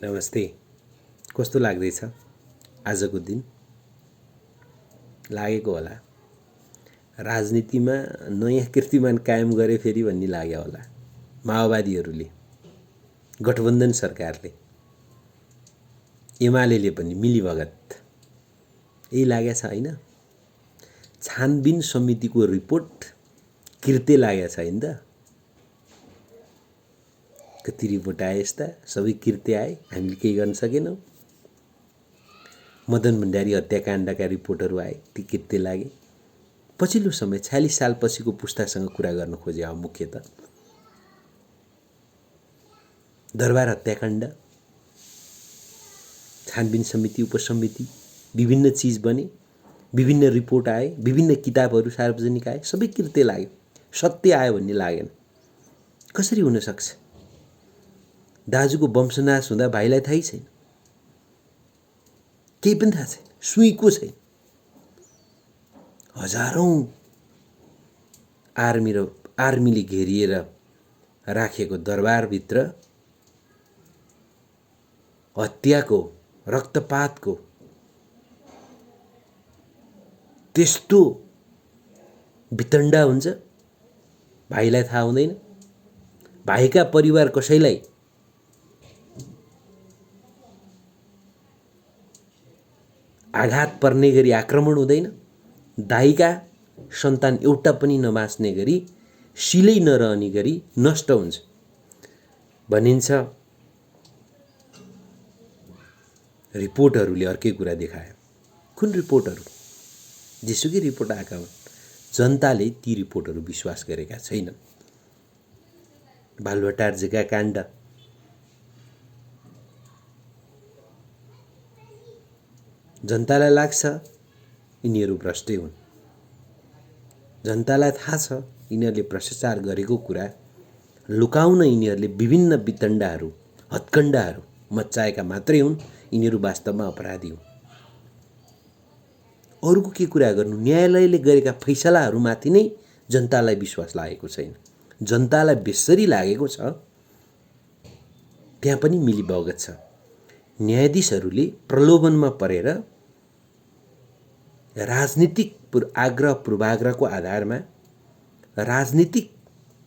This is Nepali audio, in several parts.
नमस्ते। कस्तो लाग्दैछ आजको दिन? लागेको होला राजनीतिमा नयाँ कीर्तिमान कायम गरे फेरि भन्ने लाग्यो होला माओवादीहरूले, गठबन्धन सरकारले, एमाले पनि मिलीभगत यही लागेको छ हैन? छानबिन समितिको रिपोर्ट कृत्य लागेको छ हैन त? कति रिपोर्ट आए यस्ता, सबै कृत्य आए, हामीले केही गर्न सकेनौँ। मदन भण्डारी हत्याकाण्डका रिपोर्टहरू आए, ती कृत्य लागे। पछिल्लो समय 46 साल पछिको पुस्तासँग कुरा गर्न खोजे अब मुख्यतः दरबार हत्याकाण्ड, छानबिन समिति, उपसमिति, विभिन्न चिज बने, विभिन्न रिपोर्ट आए, विभिन्न किताबहरू सार्वजनिक आए, सबै कृत्य लाग्यो। सत्य आयो भन्ने लागेन। कसरी हुन सक्छ? दाजुको वंशनाश हुँदा भाइलाई थाहै छैन, केही पनि थाहा छैन, सुईको छैन। हजारौं आर्मीले घेरिएर राखेको दरबारभित्र हत्याको, रक्तपातको त्यस्तो वितण्डा हुन्छ, भाइलाई थाहा हुँदैन। भाइका परिवार कसैलाई आघात पर्ने गरी आक्रमण हुँदैन। दाइका सन्तान एउटा पनि नबाँच्ने गरी, सिलै नरहने गरी नष्ट हुन्छ भनिन्छ। रिपोर्टहरूले अर्कै कुरा देखायो। कुन रिपोर्टहरू? जेसुकै रिपोर्ट आएका हुन्, जनताले ती रिपोर्टहरू विश्वास गरेका छैनन्। बालुवाटार जग्गा काण्ड, जनतालाई लाग्छ यिनीहरू भ्रष्टै हुन्। जनतालाई थाहा छ यिनीहरूले भ्रष्टाचार गरेको कुरा लुकाउन यिनीहरूले विभिन्न वितण्डाहरू, हत्कण्डाहरू मच्चाएका मात्रै हुन्। यिनीहरू वास्तवमा अपराधी हुन्। अरूको के कुरा गर्नु? न्यायालयले गरेका फैसलाहरूमाथि नै जनतालाई विश्वास लागेको छैन। जनतालाई बेसरी लागेको छ, त्यहाँ पनि मिलीभगत छ। न्यायाधीशहरूले प्रलोभनमा परेर राजनीतिक आग्रह पूर्वाग्रहको आधारमा, राजनीतिक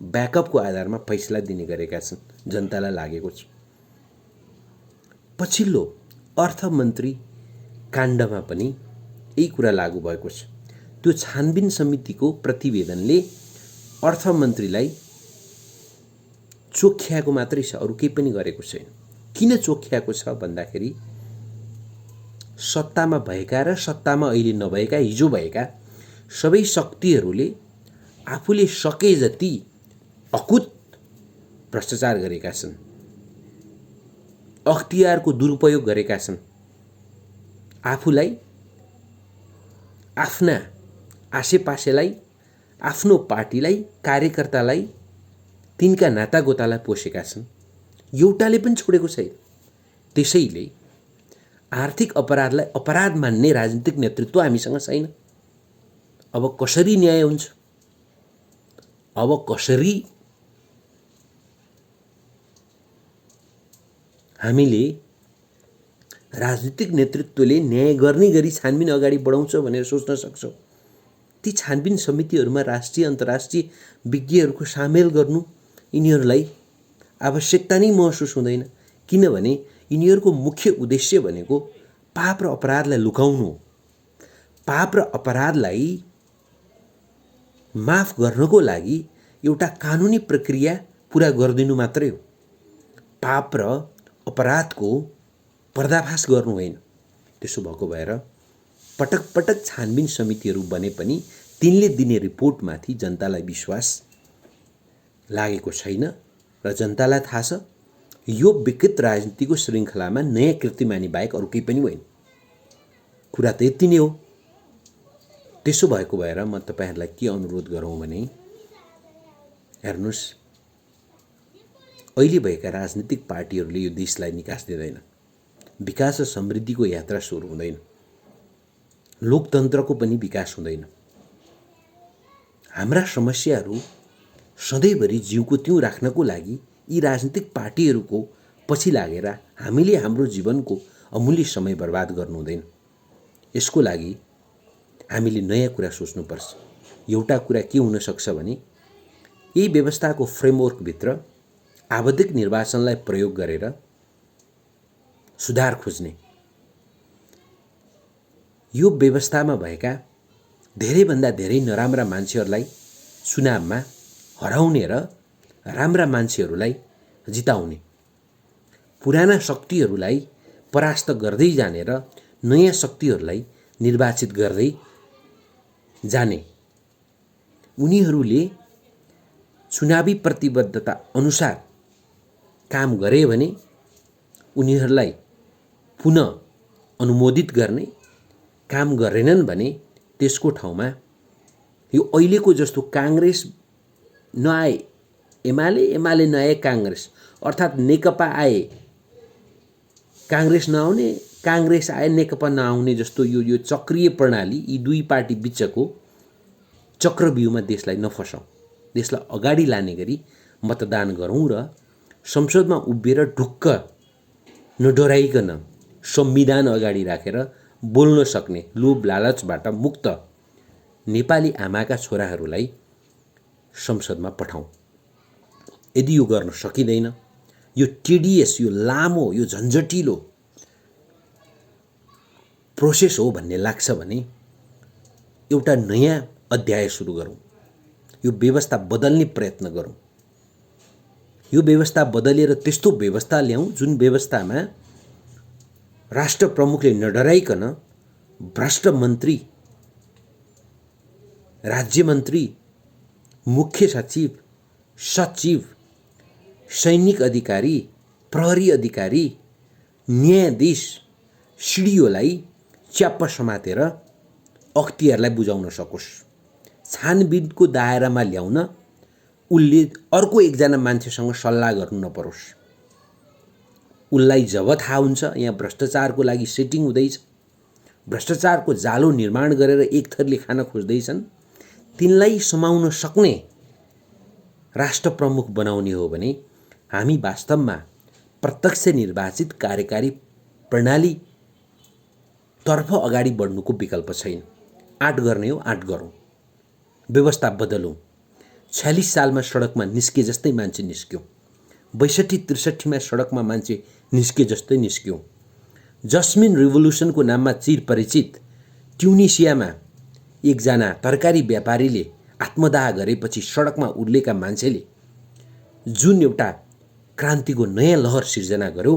ब्याकअपको आधारमा फैसला दिने गरेका छन्, जनतालाई लागेको छ। पछिल्लो अर्थमन्त्री काण्डमा पनि यही कुरा लागू भएको छ। त्यो छानबिन समितिको प्रतिवेदनले अर्थमन्त्रीलाई चोख्याएको मात्रै छ, अरू केही पनि गरेको छैन। किन चोख्याएको छ भन्दाखेरि सत्तामा भएका र सत्तामा अहिले नभएका, हिजो भएका सबै शक्तिहरूले आफूले सके जति अकुत भ्रष्टाचार गरेका छन्, अख्तियारको दुरुपयोग गरेका छन्। आफूलाई, आफ्ना आसेपासेलाई, आफ्नो पार्टीलाई, कार्यकर्तालाई, तिनका नातागोतालाई पोषेका छन्। एउटाले पनि छोडेको छैन। त्यसैले आर्थिक अपराधलाई अपराध मान्ने राजनीतिक नेतृत्व हामीसँग छैन। अब कसरी न्याय हुन्छ? अब कसरी हामीले राजनीतिक नेतृत्वले न्याय गर्ने गरी छानबिन अगाडि बढाउँछ भनेर सोच्न सक्छौँ? ती छानबिन समितिहरूमा राष्ट्रिय अन्तर्राष्ट्रिय विज्ञहरूको सामेल गर्नु यिनीहरूलाई आवश्यकता नै महसुस हुँदैन। किनभने यिनीहरूको मुख्य उद्देश्य भनेको पाप र अपराधलाई लुकाउनु हो। पाप र अपराधलाई माफ गर्नको लागि एउटा कानुनी प्रक्रिया पुरा गरिदिनु मात्रै हो। पाप र अपराधको पर्दाफास गर्नु होइन। त्यसो भएको भएर पटक पटक छानबिन समितिहरू बने पनि तिनले दिने रिपोर्टमाथि जनतालाई विश्वास लागेको छैन र जनतालाई थाहा छ यो विकृत राजनीतिको श्रृङ्खलामा नयाँ कीर्तिमानी बाहेक अरू केही पनि होइन। कुरा त यति नै हो। त्यसो भएको भएर म तपाईहरुलाई के अनुरोध गरौँ भने, हेर्नुस्, अहिले भएका राजनीतिक पार्टीहरूले यो देशलाई निकास दिँदैन। विकास र समृद्धिको यात्रा सुरु हुँदैन। लोकतन्त्रको पनि विकास हुँदैन। हाम्रा समस्याहरू सधैँभरि जिउको त्यौँ राख्नको लागि यी राजनीतिक पार्टीहरूको पछि लागेर हामीले हाम्रो जीवनको अमूल्य समय बर्बाद गर्नु हुँदैन। यसको लागि हामीले नयाँ कुरा सोच्नुपर्छ। एउटा कुरा के हुन सक्छ भने यही व्यवस्थाको फ्रेमवर्कभित्र आवधिक निर्वाचनलाई प्रयोग गरेर सुधार खोज्ने, यो व्यवस्थामा भएका धेरैभन्दा धेरै नराम्रा मान्छेहरूलाई चुनावमा हराउने र राम्रा मान्छेहरूलाई जिताउने, पुराना शक्तिहरूलाई परास्त गर्दै जाने र नयाँ शक्तिहरूलाई निर्वाचित गर्दै जाने, उनीहरूले चुनावी प्रतिबद्धता अनुसार काम गरे भने उनीहरूलाई पुनः अनुमोदित गर्ने, काम गरेनन् भने त्यसको ठाउँमा यो अहिलेको जस्तो काङ्ग्रेस नआए एमाले नआए काङ्ग्रेस, अर्थात् नेकपा आए काङ्ग्रेस नआउने, काङ्ग्रेस आए नेकपा नआउने जस्तो यो चक्रीय प्रणाली, यी दुई पार्टी बिचको चक्रव्यूहमा देशलाई नफसाउँ। देशलाई अगाडि लाने गरी मतदान गरौँ र संसदमा उभिएर ढुक्क नडराइकन संविधान अगाडि राखेर बोल्न सक्ने लोभ लालचबाट मुक्त नेपाली आमाका छोराहरूलाई संसदमा पठाउँ। यदि यो गर्न सकिँदैन, यो टिडिएस, यो लामो, यो झन्झटिलो प्रोसेस हो भन्ने लाग्छ भने एउटा नयाँ अध्याय सुरु गरौँ। यो व्यवस्था बदल्ने प्रयत्न गरौँ। यो व्यवस्था बदलेर त्यस्तो व्यवस्था ल्याउँ जुन व्यवस्थामा राष्ट्र प्रमुखले नडराइकन भ्रष्ट मन्त्री, राज्य मन्त्री, मुख्य सचिव, सचिव, सैनिक अधिकारी, प्रहरी अधिकारी, न्यायाधीश, सिडिओलाई च्याप्प समातेर अख्तियारलाई बुझाउन सकोस्। छानबिनको दायरामा ल्याउन उसले अर्को एकजना मान्छेसँग सल्लाह गर्नु नपरोस्। उसलाई जब थाहा हुन्छ यहाँ भ्रष्टाचारको लागि सेटिङ हुँदैछ, भ्रष्टाचारको जालो निर्माण गरेर एक थरले खान खोज्दैछन्, तिनलाई समाउन सक्ने राष्ट्र प्रमुख बनाउने हो भने हामी वास्तवमा प्रत्यक्ष निर्वाचित कार्यकारी प्रणाली तर्फ अगाडि बढ्नुको विकल्प छैन। आँट गर्ने हो, आँट गरौँ, व्यवस्था बदलौँ। 46 सालमा सडकमा निस्के जस्तै मान्छे निस्क्यौँ, 62-63 सडकमा मान्छे निस्के जस्तै निस्क्यौँ। जस्मिन रिभोल्युसनको नाममा चिर परिचित ट्युनिसियामा एकजना तरकारी व्यापारीले आत्मदाह गरेपछि सडकमा उर्लेका मान्छेले जुन एउटा क्रान्तिको नयाँ लहर सिर्जना गर्यो,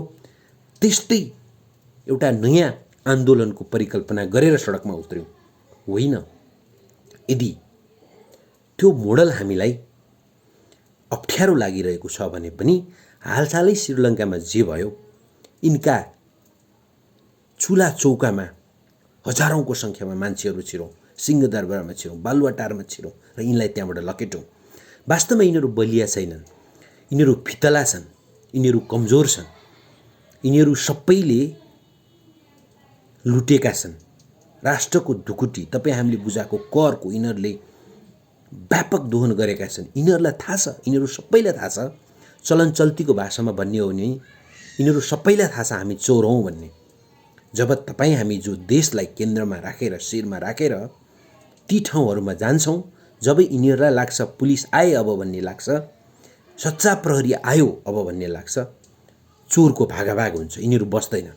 त्यस्तै एउटा नयाँ आन्दोलनको परिकल्पना गरेर सडकमा उत्रौँ। होइन, यदि त्यो मोडल हामीलाई अप्ठ्यारो लागिरहेको छ भने पनि हालसालै श्रीलङ्कामा जे भयो, यिनका चुला चौकामा हजारौंको सङ्ख्यामा मान्छेहरू छिरौँ, सिंहदरबारमा छिरौँ, बालुवाटारमा छिरौँ र यिनलाई त्यहाँबाट लकेटौँ। वास्तवमा यिनीहरू बलिया छैनन्, यिनीहरू फितला छन्, यिनीहरू कमजोर छन्, यिनीहरू सबैले लुटेका छन्। राष्ट्रको ढुकुटी, तपाईँ हामीले बुझाएको करको यिनीहरूले व्यापक दोहन गरेका छन्। यिनीहरूलाई थाहा छ, यिनीहरू सबैलाई थाहा छ। चलन चल्तीको भाषामा भन्ने हो भने यिनीहरू सबैलाई थाहा छ हामी चोर हौँ भन्ने। जब तपाईँ हामी जो देशलाई केन्द्रमा राखेर, शिरमा राखेर ती ठाउँहरूमा जान्छौँ, जब यिनीहरूलाई लाग्छ पुलिस आए अब भन्ने लाग्छ, सच्चा प्रहरी आयो अब भन्ने लाग्छ, चोरको भागाभाग हुन्छ। यिनीहरू बस्दैन।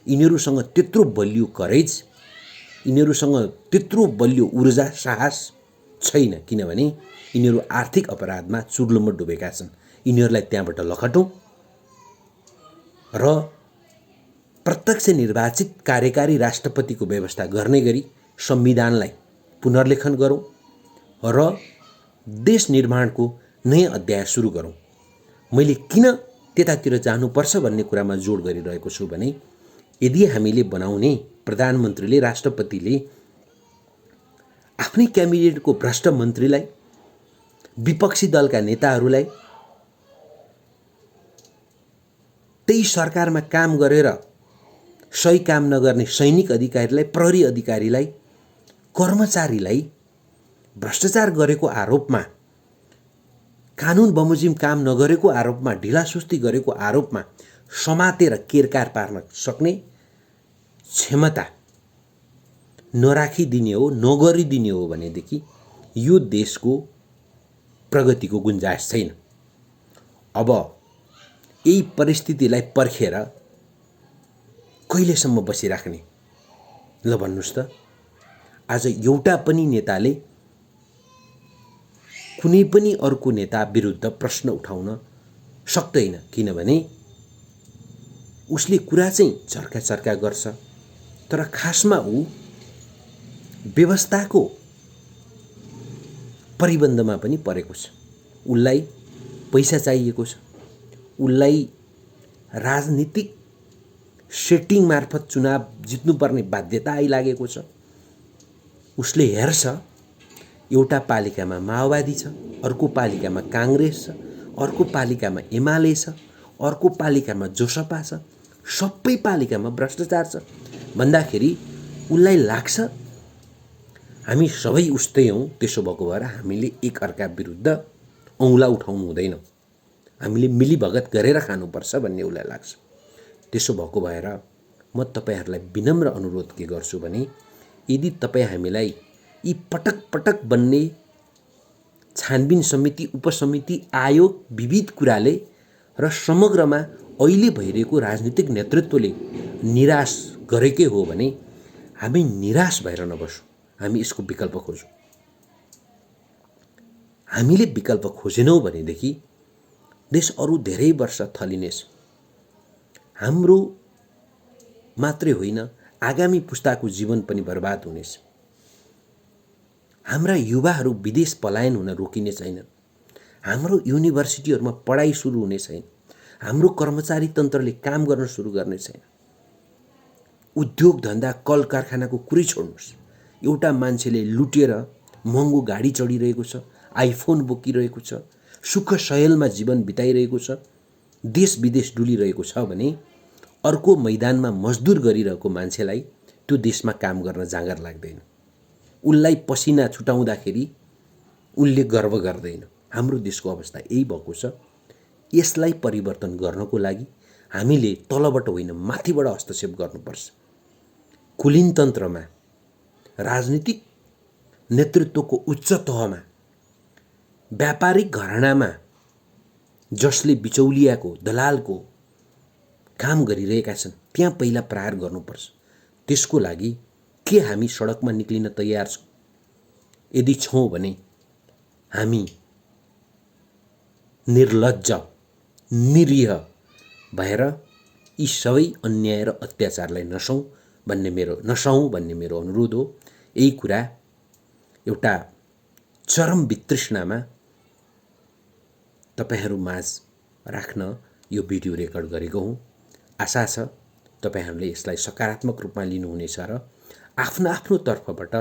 यिनीहरूसँग त्यत्रो बलियो करेज, यिनीहरूसँग त्यत्रो बलियो ऊर्जा, साहस छैन, किनभने यिनीहरू आर्थिक अपराधमा चुर्लुम्म डुबेका छन्। यिनीहरूलाई त्यहाँबाट लखटौँ र प्रत्यक्ष निर्वाचित कार्यकारी राष्ट्रपतिको व्यवस्था गर्ने गरी संविधानलाई पुनर्लेखन गरौँ र देश निर्माणको नयाँ अध्याय सुरु गरौँ। मैले किन त्यतातिर जानुपर्छ भन्ने कुरामा जोड गरिरहेको छु भने यदि हामीले बनाउने प्रधानमन्त्रीले, राष्ट्रपतिले आफ्नै क्याबिनेटको भ्रष्ट मन्त्रीलाई, विपक्षी दलका नेताहरूलाई, त्यही सरकारमा काम गरेर सही काम नगर्ने सैनिक अधिकारीलाई, प्रहरी अधिकारीलाई, कर्मचारीलाई भ्रष्टाचार गरेको आरोपमा, कानुन बमोजिम काम नगरेको आरोपमा, ढिलासुस्ती गरेको आरोपमा समातेर केरकार पार्न सक्ने क्षमता नराखिदिने हो, नगरिदिने हो भनेदेखि यो देशको प्रगतिको गुन्जाइस छैन। अब यही परिस्थितिलाई पर्खेर कहिलेसम्म बसिराख्ने? ल भन्नुस् त। आज एउटा पनि नेताले कुनै पनि अर्को नेता विरुद्ध प्रश्न उठाउन सक्दैन, किनभने उसले कुरा चाहिँ झर्का चर्का गर्छ, तर खासमा ऊ व्यवस्थाको परिबन्धमा पनि परेको छ। उसलाई पैसा चाहिएको छ, उसलाई राजनीतिक सेटिङ मार्फत चुनाव जित्नुपर्ने बाध्यता आइलागेको छ। उसले हेर्छ एउटा पालिकामा माओवादी छ, अर्को पालिकामा काङ्ग्रेस छ, अर्को पालिकामा एमाले छ, अर्को पालिकामा जोसपा छ, सबै पालिकामा भ्रष्टाचार छ भन्दाखेरि उसलाई लाग्छ हामी सबै उस्तै हौँ। त्यसो भएको भएर हामीले एकअर्का विरुद्ध औँला उठाउनु हुँदैन, हामीले मिलीभगत गरेर खानुपर्छ भन्ने उसलाई लाग्छ। त्यसो भएको भएर म तपाईहरूलाई विनम्र अनुरोध के गर्छु भने, यदि तपाईँ हामीलाई यी पटक पटक बन्ने छानबिन समिति, उपसमिति, आयोग, विविध कुराले र समग्रमा अहिले भइरहेको राजनीतिक नेतृत्वले निराश गरेकै हो भने हामी निराश भएर नबसौँ, हामी यसको विकल्प खोजौँ। हामीले विकल्प खोजेनौँ भनेदेखि देश अरू धेरै वर्ष थलिनेछ। हाम्रो मात्रै होइन, आगामी पुस्ताको जीवन पनि बर्बाद हुनेछ। हाम्रा युवाहरू विदेश पलायन हुन रोकिने छैनन्। हाम्रो युनिभर्सिटीहरूमा पढाइ सुरु हुने छैन। हाम्रो कर्मचारी तन्त्रले काम गर्न सुरु गर्ने छैन। उद्योग धन्दा कल कारखानाको कुरै छोड्नुहोस्, एउटा मान्छेले लुटेर महँगो गाडी चढिरहेको छ, आइफोन बोकिरहेको छ, सुख सयलमा जीवन बिताइरहेको छ, देश विदेश डुलिरहेको छ भने अर्को मैदानमा मजदुर गरिरहेको मान्छेलाई त्यो देशमा काम गर्न जाँगर लाग्दैन। उसलाई पसिना छुटाउँदाखेरि उसले गर्व गर्दैन। हाम्रो देशको अवस्था यही भएको छ। यसलाई परिवर्तन गर्नको लागि हामीले तलबाट होइन माथिबाट हस्तक्षेप गर्नुपर्छ। कुलीन तन्त्रमा, राजनीतिक नेतृत्वको उच्च तहमा, व्यापारिक घरानामा जसले बिचौलियाको, दलालको काम गरिरहेका छन् त्यहाँ पहिला प्रहार गर्नुपर्छ। त्यसको लागि के हामी सडकमा निक्लिन तयार छौँ? यदि छौँ भने हामी निर्लज्ज, निरीह भएर यी सबै अन्याय र अत्याचारलाई नसौँ भन्ने मेरो अनुरोध हो। यही कुरा एउटा चरम वितृष्णामा तपाईहरू माझ राख्न यो भिडियो रेकर्ड गरेको हुँ। आशा छ तपाईहरूले यसलाई सकारात्मक रूपमा लिनुहुनेछ र आफ्नो आफ्नो तर्फबाट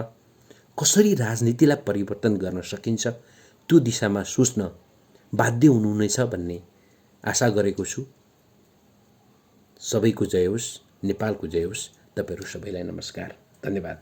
कसरी राजनीतिलाई परिवर्तन गर्न सकिन्छ त्यो दिशामा सोच्न बाध्य हुनुहुनेछ भन्ने आशा गरेको छु। सबैको जय होस्, नेपालको जय होस्। तपाईहरू सबैलाई नमस्कार, धन्यवाद।